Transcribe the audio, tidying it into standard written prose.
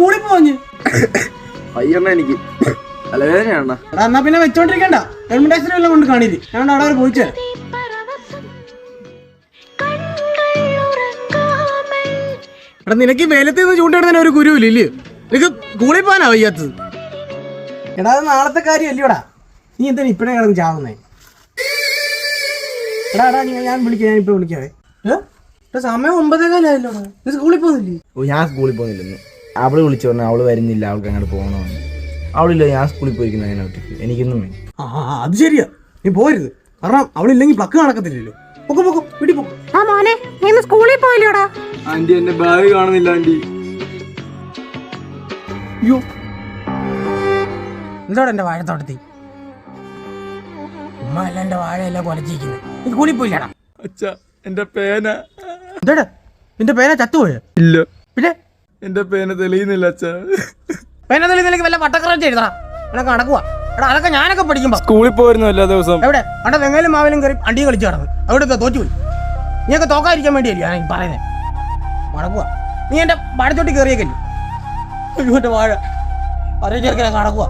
സ്കൂളിൽ പോഞ്ഞ് അയ്യണ്ണ എനിക്ക് തലവേദനയാണ്. എടാ എന്നാ പിന്നെ വെച്ചോണ്ടിരിക്കണ്ട, ഗവൺമെന്റ് ആശുപത്രി എല്ലാം കൊണ്ട് കാണില്ല, ഞാൻ അവിടെ വരെ പോയിച്ചേ. എടാ നിനക്ക് വേലത്തിൽ നിന്ന് ചൂണ്ടിടുന്നതിന് ഒരു ഗുരുവില്ലേ? നിനക്ക് സ്കൂളിൽ പോകാനാ വയ്യാത്തത്. എടാ അത് നാളത്തെ കാര്യമല്ലോടാ, നീ എന്താണ് ഇപ്പഴേ കിടന്ന് ചാവുന്നേ? എടാ എടാ ഞാൻ വിളിക്കാം, ഞാൻ ഇപ്പൊ വിളിക്കാവേ. സമയം 9:15 നീ സ്കൂളിൽ പോകുന്നില്ലേ? ഓ ഞാൻ സ്കൂളിൽ പോകുന്നില്ലെന്ന് അവള് വിളിച്ചു പറഞ്ഞു, അവള് വരുന്നില്ല, അവൾക്ക് അങ്ങോട്ട് പോകണമെന്ന്. അവളില്ല, ഞാൻ സ്കൂളിൽ പോയിരിക്കുന്ന അങ്ങനെ ഒറ്റയ്ക്ക്, എനിക്കൊന്നും വേണം. അത് ശരിയാ, നീ പോരുത്, കാരണം അവളില്ലെങ്കിൽ പ്ലക്ക് നടക്കത്തില്ലല്ലോ. പൊക്കോ പൊക്കോ, വീട്ടിൽ പൊക്കോ. ആ മോനെ നീ സ്കൂളിൽ പോയില്ലോടാ? ആന്റി എന്റെ ബാഗ് കാണുന്നില്ല ആന്റി. അയ്യോ എന്താടാ എന്റെ വാഴത്തോട്ടത്തി? ഉമ്മ അല്ല എന്റെ വാഴയെല്ലാം കൊലച്ചിരിക്കുന്നത്. നീ സ്കൂളിൽ പോയില്ലടാ? അച്ഛാ എന്റെ പേന. എന്താടാ നിന്റെ പേന ചത്തുപോയ? ഇല്ല. പിന്നെ എന്റെ പേന തെളിയുന്നില്ല അച്ഛാ. പേന തെളിയുന്നില്ലെങ്കിൽ വല്ല പട്ടക്കറച്ച് എഴുതടാ, എനക്ക് നടക്കുവാ. എടാ അതൊക്കെ ഞാനൊക്കെ പഠിക്കുമ്പോ സ്കൂളിൽ പോയിരുന്നു എല്ലാ ദിവസം. എവിടെ അവിടെ തെങ്ങയിലും മാവിലും കയറി അണ്ടിയും കളിച്ച് നടന്നു, അവിടെ തോറ്റുപോയി. നീയൊക്കെ തോക്കാതിരിക്കാൻ വേണ്ടിയല്ലേ ഞാൻ പറയുന്നത്. നടക്കുവാ, നീ എന്റെ വാഴച്ചോട്ടി കയറിയേക്കല്ലേ? അയ്യോ എന്റെ വാഴ അറിയ ചേർക്കാൻ നടക്കുവാ.